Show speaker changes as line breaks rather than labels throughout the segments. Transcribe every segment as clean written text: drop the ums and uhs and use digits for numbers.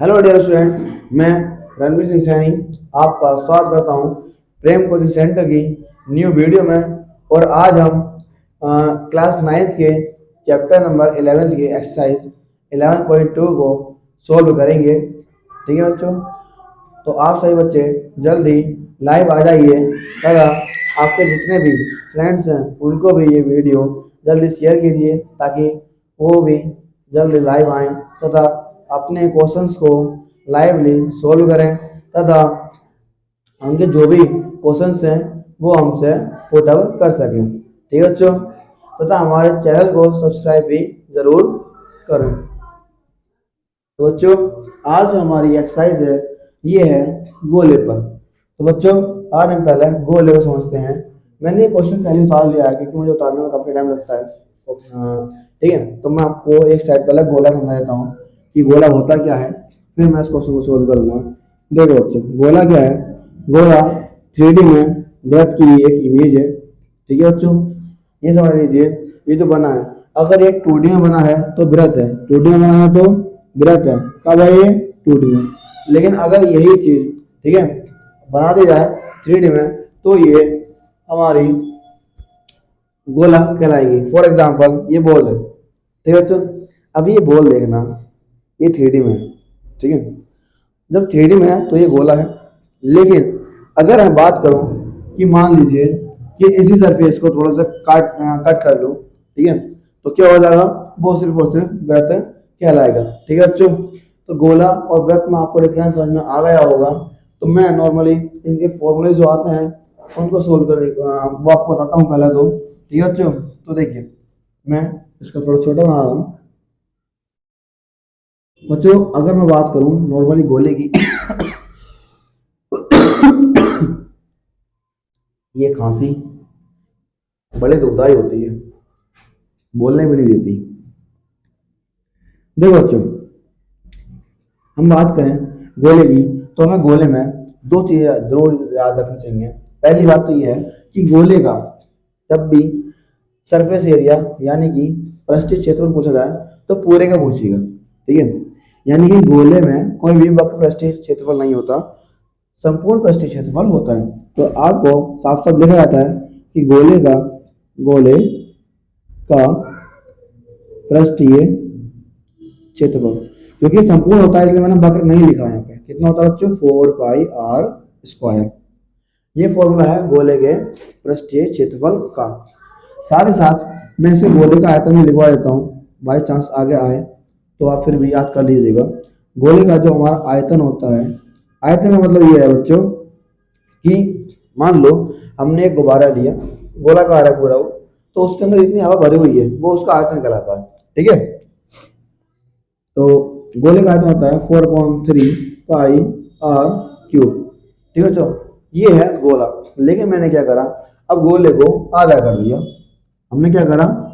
Hello dear students, मैं रणवीर सिंह सैनी आपका स्वागत करता हूं प्रेम कोचिंग सेंटर की न्यू वीडियो में। और आज हम क्लास 9th के चैप्टर नंबर 11 के एक्सरसाइज 11.2 को सॉल्व करेंगे। ठीक है बच्चों, तो आप सभी बच्चे जल्द ही लाइव आ जाइए तथा आपके जितने भी फ्रेंड्स हैं उनको भी ये वीडियो जल्दी शेयर कीजिए ताकि वो भी जल्दी लाइव आएँ तथा अपने क्वेश्चंस को लाइवली सॉल्व करें तथा उनके जो भी क्वेश्चंस हैं वो हमसे पुट अप कर सकें। ठीक है बच्चों, तथा हमारे चैनल को सब्सक्राइब भी ज़रूर करें। तो बच्चों, आज जो हमारी एक्सरसाइज है ये है गोले पर। तो बच्चों, आज हम पहले गोले को समझते हैं। मैंने ये क्वेश्चन पहले उतार लिया है क्योंकि मुझे उतारने में काफ़ी टाइम लगता है। ठीक है, तो मैं आपको एक साइड पहले गोला समझा देता हूँ कि गोला होता क्या है, फिर मैं इस क्वेश्चन को सोल्व करूंगा। देखो बच्चों, गोला क्या है? गोला 3D में वृत्त की एक इमेज है। ठीक है बच्चों, ये समझ लीजिए। ये जो बना है, अगर एक 2D में बना है तो वृत्त है, 2D में बना है तो वृत्त है। कब है ये? 2D में। लेकिन अगर यही चीज ठीक है बना दी जाए 3D में तो ये हमारी गोला कहलाएगी। फॉर एग्जाम्पल ये बॉल है। ठीक है बच्चों, अब ये बॉल देखना, ये 3D में है। ठीक है, जब 3D में है तो ये गोला है। लेकिन अगर मैं बात करूं कि मान लीजिए कि इसी सरफेस को थोड़ा सा कट कर लो, ठीक है, तो क्या हो जाएगा? वो सिर्फ और सिर्फ वृत्त कहलाएगा। ठीक है बच्चों, तो गोला और वृत्त में आपको डिफरेंस समझ में आ गया होगा। तो मैं नॉर्मली इनके फॉर्मूले जो आते हैं उनको सोल्व कर वो आपको बताता हूँ पहले तो। ठीक है बच्चों, तो देखिए मैं इसको थोड़ा छोटा बना रहा हूँ। बच्चों, अगर मैं बात करूं नॉर्मली गोले की ये खांसी बड़े दुखदाई होती है, बोलने भी नहीं देती। देखो बच्चों, हम बात करें गोले की तो हमें गोले में दो चीजें जरूर याद रखनी चाहिए। पहली बात तो यह है कि गोले का जब भी सरफेस एरिया यानी कि पृष्ठीय क्षेत्रफल पूछा जाए तो पूरे का पूछेगा। ठीक है, यानी कि गोले में कोई भी वक्र पृष्ठीय क्षेत्रफल नहीं होता, संपूर्ण पृष्ठीय क्षेत्रफल होता है। तो आपको साफ साफ लिखा जाता है कि गोले का पृष्ठीय क्षेत्रफल, क्योंकि संपूर्ण होता है इसलिए मैंने वक्र नहीं लिखा है यहाँ पे। कितना होता है बच्चों? 4πr²। ये फॉर्मूला है गोले के पृष्ठीय क्षेत्रफल का। साथ ही साथ मैं इसे गोले का आयतन में लिखवा देता हूँ, बाई चांस आगे आए तो आप फिर भी याद कर लीजिएगा। गोले का जो हमारा आयतन होता है, आयतन का मतलब ये है बच्चों कि मान लो हमने एक गुब्बारा लिया, गोलाकार है पूरा वो, तो उसके अंदर इतनी हवा भरी हुई है, वो उसका आयतन कहलाता है। ठीक है, तो गोले का आयतन होता है 4.3πr³। ठीक है बच्चों, ये है गोला। लेकिन मैंने क्या करा, अब गोले को आधा कर दिया। हमने क्या करा?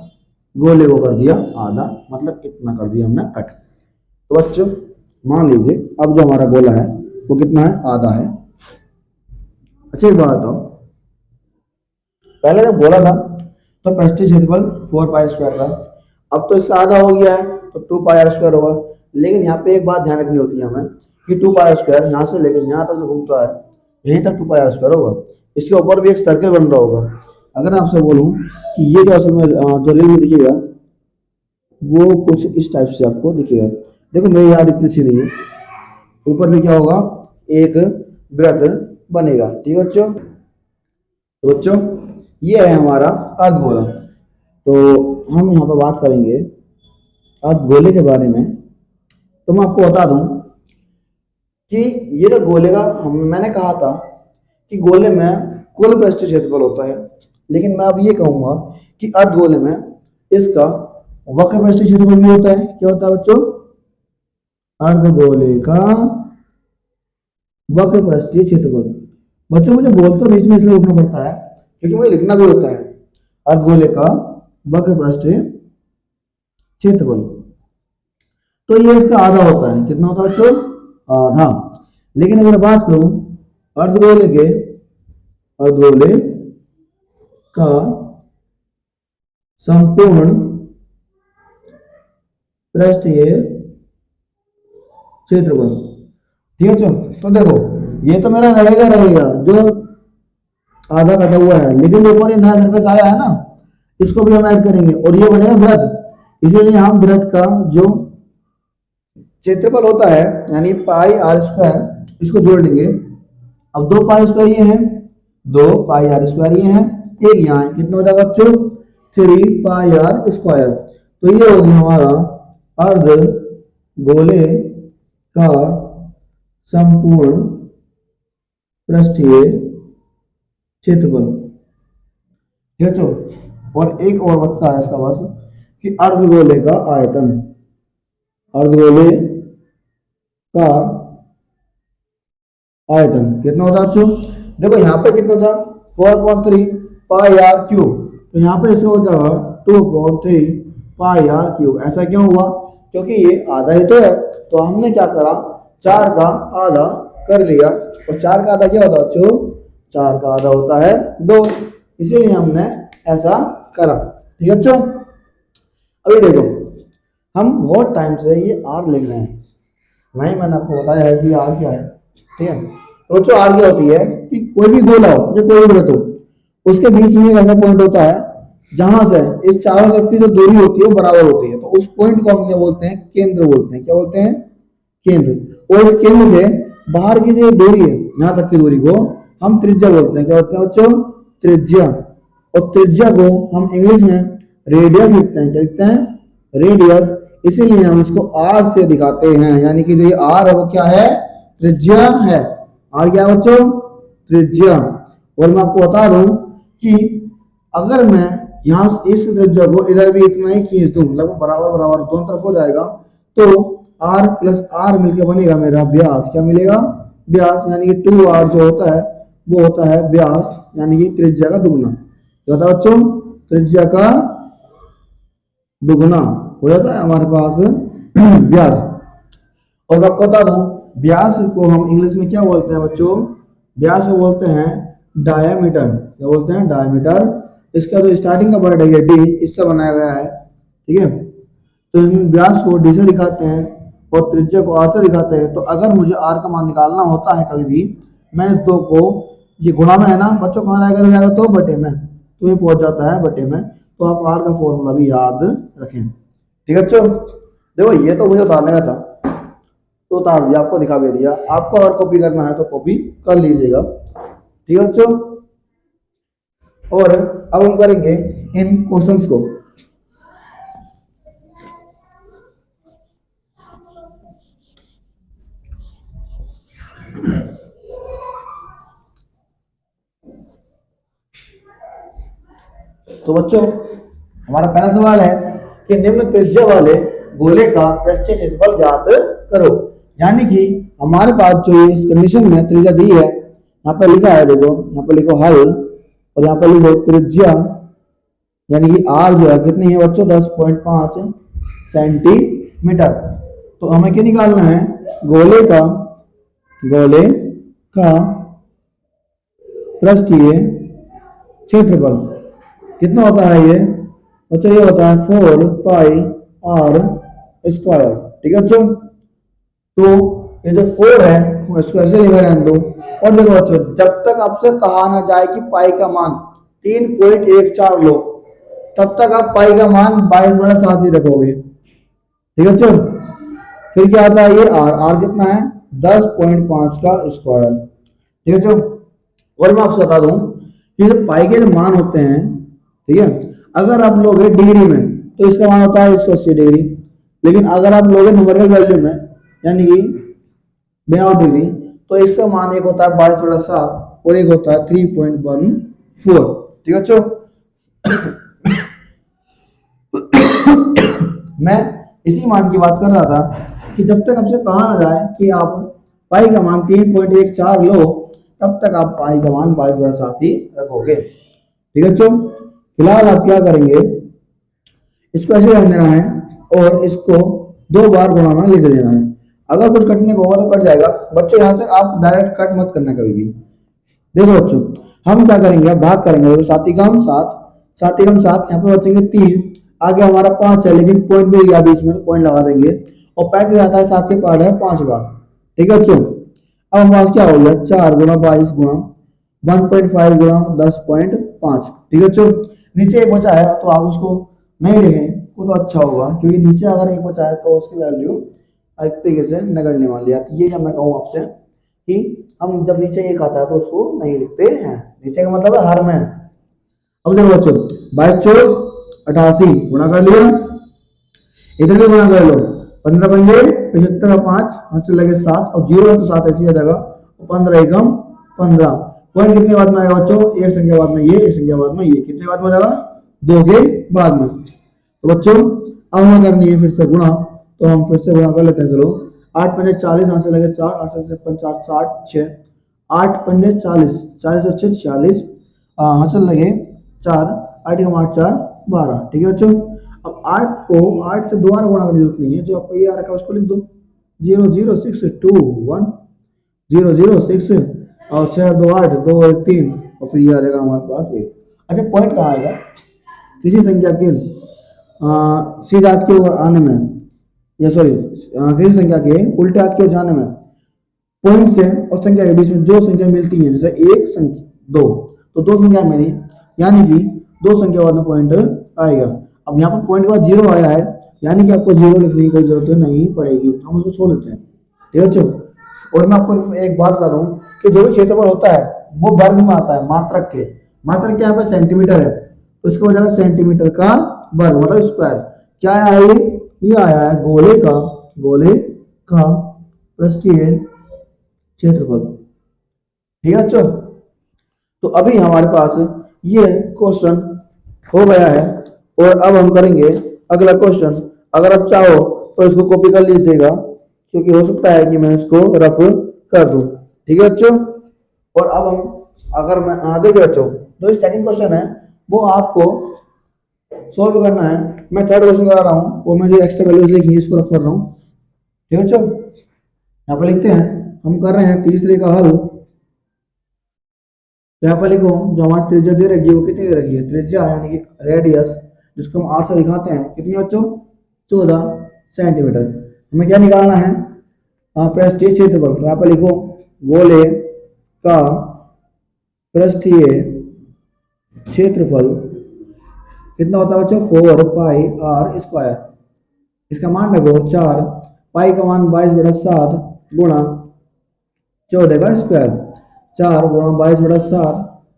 गोले को कर दिया आधा, मतलब इतना कर दिया हमने कट। तो बच्चों मान लीजिए अब जो हमारा गोला है वो कितना है? आधा है। अच्छा एक बात बताओ, पहले जब गोला था तो पृष्ठीय क्षेत्रफल 4πr² था, अब तो इसका आधा हो गया है तो 2πr² होगा। लेकिन यहाँ पे एक बात ध्यान रखनी होती है हमें कि 2πr² यहाँ से लेकर यहाँ तक जो घूमता है यहीं तक 2πr² होगा। इसके ऊपर भी एक सर्कल बन रहा होगा। अगर आपसे बोलूं कि ये जो असल में जो रील में दिखेगा वो कुछ इस टाइप से आपको दिखेगा। देखो मेरी याद इतनी अच्छी नहीं है, ऊपर में क्या होगा? एक वृत्त बनेगा। ठीक है बच्चों, तो बच्चों ये है हमारा अर्धगोला। तो हम यहाँ पर बात करेंगे अर्धगोले के बारे में। तो मैं आपको बता दूं कि ये जो गोले का मैंने कहा था कि गोले में कुल पृष्ठीय क्षेत्रफल होता है, लेकिन मैं अब ये कहूंगा कि अर्धगोले में इसका वक्र पृष्ठीय क्षेत्रफल भी होता है। क्या होता है बच्चों? अर्धगोले का वक्र पृष्ठीय क्षेत्रफल। बच्चों मुझे बोल तो बीच में इसलिए लिखना पड़ता है क्योंकि मुझे लिखना भी होता है। अर्धगोले का वक्र पृष्ठीय क्षेत्रफल, तो ये इसका आधा होता है। कितना होता है बच्चों? आधा। लेकिन अगर बात करूं अर्धगोले का संपूर्ण पृष्ठीय क्षेत्रफल। ठीक है चलो, तो देखो ये तो मेरा रहेगा जो आधा कटा हुआ है, लेकिन ऊपर ये नया सरफेस आया है ना, इसको भी हम ऐड करेंगे और ये बनेगा वृत्त। इसीलिए हम वृत्त का जो क्षेत्रफल होता है यानी पाई आर स्क्वायर इसको जोड़ लेंगे। अब 2 पाई स्क्वायर ये है, 2 पाई आर स्क्वायर ये है, एक यहाँ है, कितना हो जाएगा बच्चों 3 पाई आर स्क्वायर। तो ये होगी हमारा अर्ध गोले का संपूर्ण पृष्ठीय क्षेत्रफल। ठीक है तो, और एक और बचता है इसका बस कि अर्धगोले का आयतन, अर्धगोले का आयतन कितना होता है बच्चों, देखो यहाँ पे कितना था 4.3 पाई आर क्यूब, तो यहाँ पे इसे हो जाएगा 2.3 पाई आर क्यूब। ऐसा क्यों हुआ, क्योंकि ये आधा ही तो है, तो हमने क्या करा 4 का आधा कर लिया, और 4 का आधा क्या होता है बच्चों, 4 का आधा होता है 2, इसीलिए हमने ऐसा करा। ठीक है बच्चों, अभी देखो हम बहुत टाइम से ये आर लिख रहे हैं, नहीं मैंने आपको बताया है कि आर क्या है। ठीक है, तो बच्चों आर क्या होती है कि कोई भी गोला हो या कोई भी वृत्त हो, उसके बीच में एक ऐसा पॉइंट होता है जहां से इस चारों तरफ की जो दूरी होती है वो बराबर होती है, तो उस पॉइंट को हम क्या बोलते हैं, केंद्र बोलते हैं। क्या बोलते हैं, केंद्र। और इस केंद्र से बाहर की जो दूरी है यहाँ तक की दूरी को हम त्रिज्या बोलते हैं। क्या बोलते हैं बच्चों, त्रिज्या। और त्रिज्या को हम इंग्लिश में रेडियस लिखते हैं। क्या लिखते हैं, रेडियस। इसीलिए हम इसको आर से दिखाते हैं, यानी कि जो आर है वो क्या है, त्रिज्या है। आर क्या है बच्चों, त्रिज्या। और मैं आपको बता दूं कि अगर मैं यहाँ इस त्रिज्या को इधर भी इतना ही खींच दूं, मतलब बराबर बराबर दोनों तरफ हो जाएगा, तो आर प्लस आर मिलकर बनेगा मेरा व्यास। क्या मिलेगा, व्यास। यानी कि 2r जो होता है वो होता है व्यास, यानी कि त्रिज्या का दुगना। क्या होता है बच्चों, त्रिज्या का दुगना हो जाता है हमारे पास व्यास। और मैं आपको बता दूं व्यास को हम इंग्लिश में क्या बोलते हैं बच्चों, व्यास को बोलते हैं डायमीटर। क्या बोलते हैं, डायमीटर। इसका जो स्टार्टिंग का वर्ड है ये डी, इससे बनाया गया है। ठीक है, तो हम व्यास को डी से दिखाते हैं और त्रिज्या को आर से दिखाते हैं। तो अगर मुझे आर का मान निकालना होता है कभी भी, मैं इस 2 को, ये गुणा में है ना बच्चों, कहाँ जाएगा तो बटे में, तो ये पहुंच जाता है बटे में। तो आप आर का फॉर्मूला भी याद रखें। ठीक है बच्चों, देखो ये तो मुझे उतारने का था तो उतार दिया, आपको दिखा भी दिया। आपको अगर कॉपी करना है तो कॉपी कर लीजिएगा। ठीक है बच्चों, और अब हम करेंगे इन क्वेश्चंस को। तो बच्चों हमारा पहला सवाल है कि निम्न त्रिज्या वाले गोले का पृष्ठीय क्षेत्रफल ज्ञात करो। यानी कि हमारे पास जो इस कंडीशन में त्रिज्या दी है, यहाँ पे लिखा है, देखो यहाँ पे लिखो हल, और यहाँ पे लिखो त्रिज्या यानी कि आर जो है कितनी है बच्चों, 10.5 सेंटीमीटर। तो हमें क्या निकालना है, गोले का पृष्ठीय क्षेत्रफल कितना होता है ये बच्चों, ये होता है 4 पाई आर स्क्वायर। ठीक है बच्चों, तो ये जो 4 है इसको ऐसे लिखा रहने दो। और देखो बच्चों, जब तक आपसे कहा ना जाए कि पाई का मान 3.14 लो, तब तक आप पाई का मान 22/7 ही रखोगे। ठीक है बच्चों, फिर क्या आता है ये आर कितना है 10.5 का स्क्वायर। ठीक है बच्चों, और मैं आपसे बता दूं कि जो पाई के जो मान होते हैं, ठीक है, अगर आप लोगे डिग्री में तो इसका मान होता है 180 डिग्री, लेकिन अगर आप लोगे न्यूमेरिकल वैल्यू में यानी कि बिना डिग्री, तो इसका मान एक होता है 22/7 और एक होता है 3.14। ठीक है बच्चों, मैं इसी मान की बात कर रहा था कि जब तक आपसे कहा ना जाए कि आप पाई का मान 3.14 लो, तब तक आप पाई का मान 22/7 ही रखोगे। ठीक है बच्चों, फिलहाल आप क्या करेंगे, इसको ऐसे रख देना है और इसको 2 बार गुणा में लिख लेना है। अगर कुछ कटने को होगा तो कट जाएगा बच्चों, यहाँ से आप डायरेक्ट कट मत करना कभी भी। देखो बच्चों, हम क्या करेंगे, भाग करेंगे। देखो 7 × 7, 7 × 7, यहाँ पे बचेंगे 3, आगे हमारा 5 है, लेकिन पॉइंट मिल गया बीच में, तो पॉइंट लगा देंगे। और 35 आता है 7 के पार्ट है 5 बार। ठीक है बच्चों, अब हमारे पास क्या हो गया 4 गुणा 22 गुणा 1.5 गुणा 10.5। ठीक है बच्चों, नीचे एक बचा है तो आप उसको नहीं लिखें वो तो अच्छा होगा, क्योंकि नीचे अगर एक बचा है तो उसकी वैल्यू एक तरीके से नगण्य मान लिया। ये जब मैं कहूँ आपसे कि हम जब नीचे एक आता है तो उसको नहीं लिखते हैं, नीचे का मतलब है हर में। अब देखो बच्चों 22 चौक 88 गुणा कर लिया, इधर भी गुणा कर लो 15 पंजे 75 का 5 हाथ से लगे 7 और 0 तो 7 ऐसी आ जाएगा, 15 एकम 15। पॉइंट कितने बाद में आएगा बच्चों, एक संख्या बाद में ये, एक संख्या बाद में ये, कितने बाद में जाएगा 2 के बाद में। तो बच्चों अब हमें करनी है फिर से गुणा, तो हम फिर से गुणा कर लेते हैं। चलो 8 पंजे 40 हाथ से लगे 4 8 से 50 60 6 8 पंजे 40 40 और 6 46 हाथ से लगे 4 8 का 8 4 12। ठीक है बच्चों, अब 8 को 8 से दोबारा गुणा करने की जरूरत नहीं है, जो आपको ये आ रखा है उसको लिख दो 0 0 6 2 1 0 0 6 और 6 2 8 2 1 3 और फिर ये आ जाएगा हमारे पास 1। अच्छा पॉइंट कहाँ आएगा, किसी संख्या के सीधे हाथ की ओर आने में, या सॉरी किसी संख्या के उल्टे हाथ की ओर जाने में पॉइंट से और संख्या के बीच में जो संख्या मिलती है, जैसे एक संख्या 2 तो 2 संख्या मिली, यानी कि 2 संख्या बाद में पॉइंट आएगा। अब यहाँ पर पॉइंट के बाद 0 आया है, यानी कि आपको 0 लिखने की कोई जरूरत नहीं पड़ेगी, हम उसको छोड़ देते हैं। ठीक है बच्चों, और मैं आपको एक बात बता दूं कि जो भी क्षेत्रफल होता है वो वर्ग में आता है, मात्रक के, मात्रक क्या है सेंटीमीटर है, तो इसका हो जाएगा सेंटीमीटर का वर्ग मतलब स्क्वायर। क्या आया ये आया है गोले का पृष्ठीय क्षेत्रफल। ठीक है बच्चों, तो अभी हमारे पास ये क्वेश्चन हो गया है और अब हम करेंगे अगला क्वेश्चन। अगर आप चाहो तो इसको कॉपी कर लीजिएगा, क्योंकि हो सकता है कि मैं इसको रफ कर दूं। ठीक है बच्चों, और अब हम अगर मैं देखिए बच्चों, जो सेकंड क्वेश्चन है वो आपको सॉल्व करना है। मैं थर्ड क्वेश्चन करा रहा हूँ और मैं जो एक्स्ट्रा वैल्यूज लिखी है इसको रख कर रहा हूँ। ठीक है बच्चों, यहाँ पर लिखते हैं, हम कर रहे हैं तीसरे का हल। यहाँ पर लिखो जो हमारी त्रिज्या दे रखी है वो कितनी दे रखी है, त्रिज्या यानी कि रेडियस जिसको हम 8 से दिखाते हैं, कितनी बच्चों 14 सेंटीमीटर। हमें क्या निकालना है, पृष्ठीय क्षेत्रफल। तो यहाँ पर लिखो गोले का पृष्ठीय क्षेत्रफल कितना होता है बच्चों 4 पाई आर स्क्वायर। इसका मान रखो 4 पाई का मान 22/7 गुणा 14 का स्क्वायर, 4 गुणा 22/7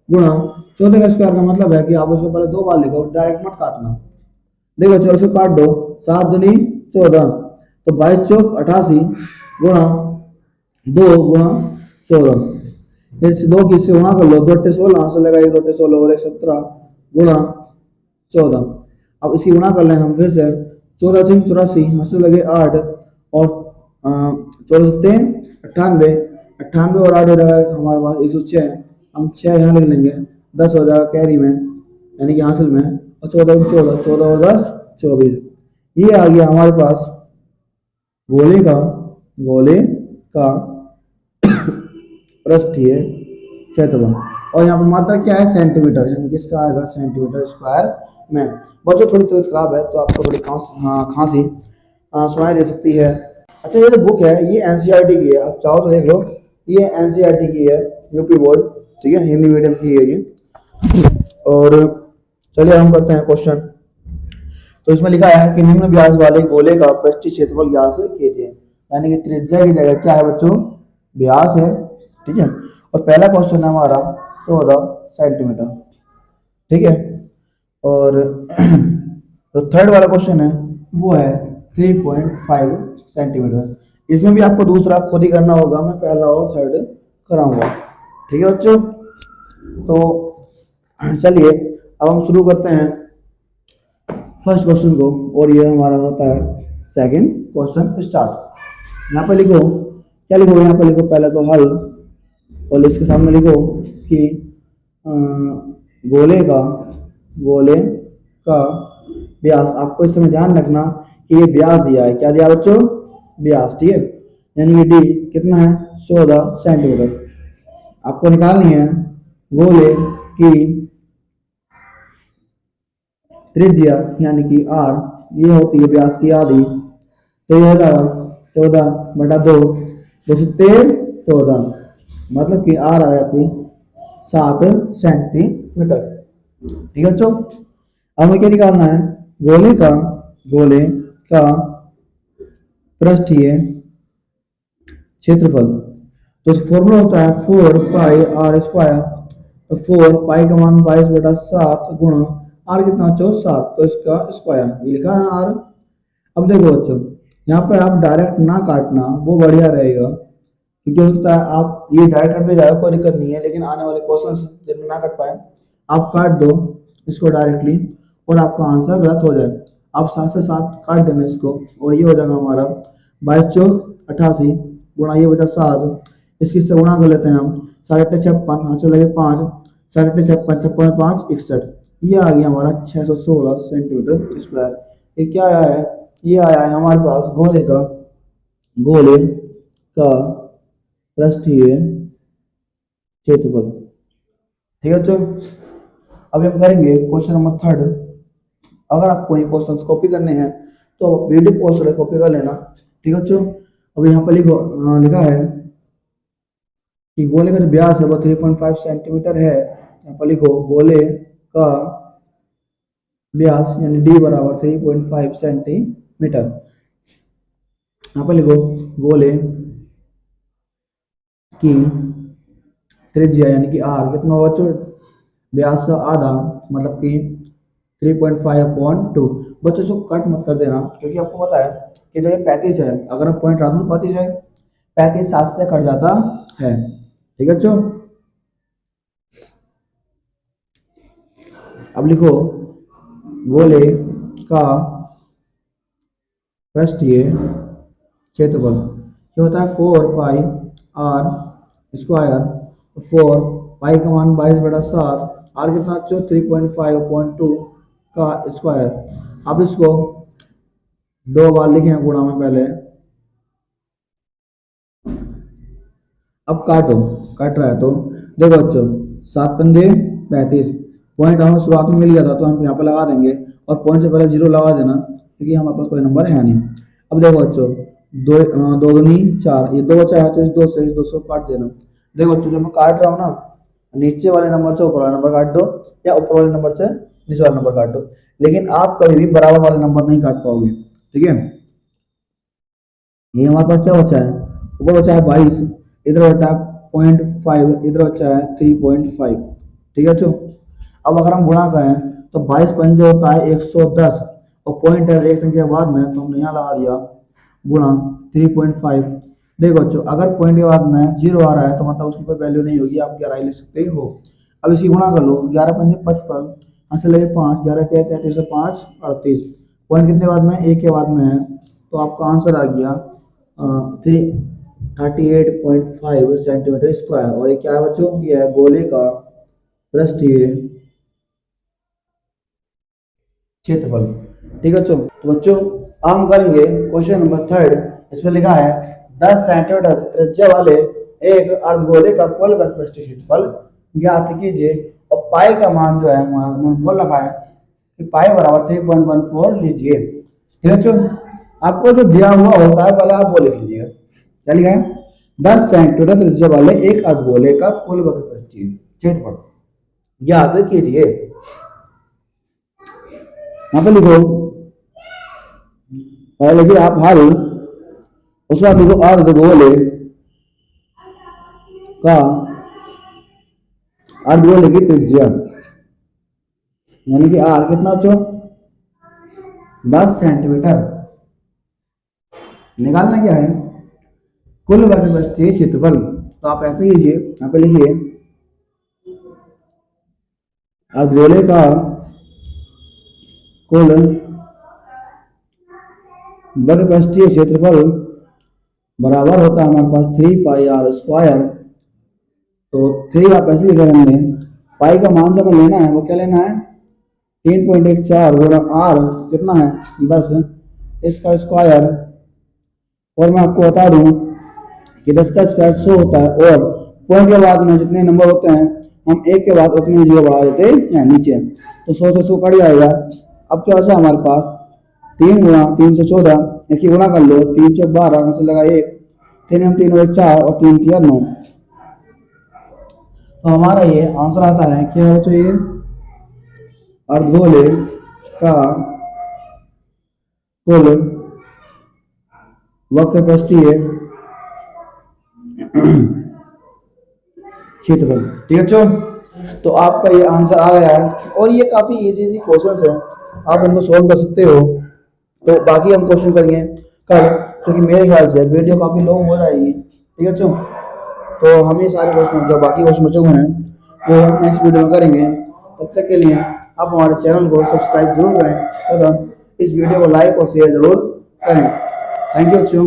गुणा 14 का स्क्वायर का मतलब है कि आप उसको पहले 2 बार लिखो, डायरेक्ट मत काटना। देखो 4 से काट दो, 7 दूनी 14 तो 22 चौक 88 गुणा 2 गुणा 14, इस 2 की से गुणा कर लो, 2 अट्ठे 16 से लगा 2 अट्ठे 16 और 1 17 गुणा 14। अब इसकी गुणा कर लें हम फिर से, 14 3 84 यहाँ से लगे 8 और 14 7 98 98 और 8 हो जाएगा हमारे पास 106। हम 6 यहाँ लिख लेंगे, 10 हो जाएगा कैरी में यानी कि हासिल में, और 14 14 14 और 10 24। ये आ गया हमारे पास गोले का पृष्ठीय क्षेत्रफल। और यहाँ पर मात्रा क्या है सेंटीमीटर, यानी कि इसका आएगा सेंटीमीटर स्क्वायर में। बच्चों थोड़ी तबीयत खराब है तो आपको थोड़ी खांसी सुनाई दे सकती है। अच्छा ये जो बुक है ये एनसीईआरटी की है, आप चाहो तो देख लो, ये एनसीईआरटी की है, यूपी बोर्ड, ठीक है, हिंदी मीडियम की है ये। और चलिए हम करते हैं क्वेश्चन। तो इसमें लिखा है कि निम्न व्यास वाले गोले का पृष्ठीय क्षेत्रफल व्यास कीजिए, यानी कि त्रिज्या की जगह क्या है बच्चों व्यास है। ठीक है, और पहला क्वेश्चन है हमारा 14 सेंटीमीटर। ठीक है, और जो थर्ड वाला क्वेश्चन है वो है 3.5 सेंटीमीटर। इसमें भी आपको दूसरा खुद ही करना होगा, मैं पहला और थर्ड कराऊंगा। ठीक है बच्चों, तो चलिए अब हम शुरू करते हैं फर्स्ट क्वेश्चन को, और ये हमारा होता है सेकंड क्वेश्चन स्टार्ट। यहाँ पे लिखो, क्या लिखो, यहाँ पे लिखो पहले तो हल, और इसके सामने लिखो कि गोले का व्यास, आपको इस समय ध्यान रखना कि ये व्यास दिया है, क्या दिया बच्चों व्यास। ठीक है, यानी कि डी कितना है 14 सेंटीमीटर। आपको निकालनी है गोले की त्रिज्या यानी कि आर, ये होती है व्यास की आधी, तो ये हो जाएगा 14/2, 213 14, मतलब कि आ रहा है आपकी 7 सेंटीमीटर। ठीक है बच्चों, अब हमें क्या निकालना है, गोले का पृष्ठीय क्षेत्रफल। तो फॉर्मूला होता है 4πr²। तो 4 का मान 22/7 गुणा r कितना बच्चों 7, तो इसका स्क्वायर, ये लिखा है r। अब देखो बच्चों, यहाँ पे आप डायरेक्ट ना काटना, वो बढ़िया रहेगा, क्योंकि हो सकता है आप ये डायरेक्ट कट पे जाएगा, कोई दिक्कत नहीं है, लेकिन आने वाले क्वेश्चन जिनमें ना कट पाए आप काट दो इसको डायरेक्टली, और आपका आंसर गलत हो जाए। आप 7 से 7 काट देना इसको, और ये हो जाएगा हमारा 22×4 = 88 गुणा ये बचा 7, इसकी से गुणा कर लेते हैं हम, 8 × 56, हाथ से लगे 5, 8 × 56, 56 × 5 61, ये आ गया हमारा 616 सेंटीमीटर स्क्वायर। ये क्या आया है, ये आया है हमारे पास गोले का पृष्ठीय क्षेत्रफल। ठीक है बच्चों, अभी हम करेंगे क्वेश्चन नंबर 3। अगर आपको ये क्वेश्चन कॉपी करने हैं तो वीडियो पॉज करके कॉपी कर लेना। ठीक है बच्चों, अब यहाँ पर लिखा है कि गोले का जो व्यास है वो 3.5 सेंटीमीटर है। यहाँ पर लिखो गोले का व्यास यानी d बराबर 3.5 सेंटीमीटर। यहाँ पर लिखो गोले की त्रिज्या यानी कि r कितना होगा बच्चों, व्यास का आधा, मतलब कि 3.5/2। बच्चों इसको कट मत कर देना, क्योंकि आपको पता है कि जो ये 35 है, अगर हम पॉइंट रख दूं 35 है, 35 7 से कट जाता है। ठीक है बच्चों, अब लिखो गोले का पृष्ठीय क्षेत्रफल क्या होता है 4πr²। 4 का मान 22/7, r कितना बच्चों 3.5/2 का स्क्वायर। अब इसको 2 बार लिखे हैं गुणा में पहले। अब कट रहा है, तो देखो बच्चों 7 पंजे 35, पॉइंट हमें शुरुआत में मिल गया था तो हम यहाँ पे लगा देंगे, और पॉइंट से पहले 0 लगा देना, क्योंकि हमारे पास कोई नंबर है नहीं। अब देखो बच्चों 2 दूनी 4, ये 2 बचा है, तो इस 2 से इस 2 को काट देना। देखो बच्चों, जब मैं काट रहा हूँ ना, नीचे वाले नंबर से ऊपर वाला नंबर काट दो, या ऊपर वाले नंबर से नीचे वाला नंबर काट दो, लेकिन आप कभी भी बराबर वाले नंबर नहीं काट पाओगे। ठीक है, ये हमारे पास क्या बचा है, ऊपर बचा है 22, इधर बचा है 0.5, इधर बचा है 3.5। ठीक है बच्चों, अब अगर हम गुणा करें तो 22 पंजे होता है 110, और पॉइंट है एक संख्या बाद में, तो हमने यहाँ लगा दिया गुणा 3.5। देखो बच्चों, अगर पॉइंट के बाद में 0 आ रहा है तो मतलब उसकी कोई वैल्यू नहीं होगी, आप 11 लिख सकते हो। अब इसी गुणा कर लो, 11 पंजे 55, यहाँ से लगे 5, 11 के 33 से 5 38, पॉइंट कितने बाद में 1 के बाद में है, तो आपका आंसर आ गया 38.5 सेंटीमीटर स्क्वायर। और ये क्या है बच्चों, ये है गोले का पृष्ठीय क्षेत्रफल। ठीक है बच्चों, तो बच्चों हम करेंगे क्वेश्चन नंबर 3। इसमें लिखा है 10 सेंटीमीटर त्रिज्या वाले एक अर्धगोले का कुल पृष्ठीय क्षेत्रफल ज्ञात कीजिए, और पाई का मान जो है हमारा बोल रखा है कि पाई बराबर 3.14 लीजिए। ठीक है बच्चों, आपको जो दिया हुआ होता है पहले आप वो लिख लीजिएगा। क्या लिखा है, 10 सेंटीमीटर त्रिज्या वाले एक अर्धगोले का कुल पृष्ठीय क्षेत्रफल ज्ञात कीजिए। यहाँ पे लिखो, पहले लिखिए आप हल, उसके बाद लिखो अर्धगोले की त्रिज्या, यानी कि आर कितना बच्चों 10 सेंटीमीटर। निकालना क्या है, कुल वर्ग पृष्ठीय क्षेत्रफल। तो आप ऐसे कीजिए, यहाँ पे लिखिए अर्धगोले का कुल वर्ग पृष्ठीय क्षेत्रफल बराबर होता है हमारे पास 3πr²। तो 3 आप ऐसे लिख रहे हैं, पाई का मान जो हमें लेना है वो क्या लेना है 3.14 गुणा r कितना है 10, इसका स्क्वायर। और मैं आपको बता दूं कि 10 का स्क्वायर 100 होता है, और पॉइंट के बाद में जितने नंबर होते हैं हम एक के बाद उतने 0 बढ़ा देते हैं नीचे, तो 100 से 100 कट जाएगा। अब क्या बचा हमारे पास 3 गुणा 3 से 14, इसकी गुणा कर लो, 3 चौक 12 में से लगा 1, 3 हम 3 और 4 और 3 3 9। तो हमारा ये आंसर आता है क्या हो, तो ये अर्धगोले का कुल वक्रपृष्ठीय क्षेत्रफल। ठीक है बच्चों, तो आपका ये आंसर आ गया है और ये काफी इजी क्वेश्चंस हैं, आप इनको सोल्व कर सकते हो। तो बाकी हम क्वेश्चन करेंगे कल, क्योंकि मेरे ख्याल से वीडियो काफी लॉन्ग हो जाएगी। ठीक है बच्चों, तो हम ये सारे क्वेश्चन जो बाकी क्वेश्चन बचे हुए हैं वो नेक्स्ट वीडियो में करेंगे। तब तक के लिए आप हमारे चैनल को सब्सक्राइब जरूर करें तथा इस वीडियो को लाइक और शेयर जरूर करें। थैंक यू बच्चों।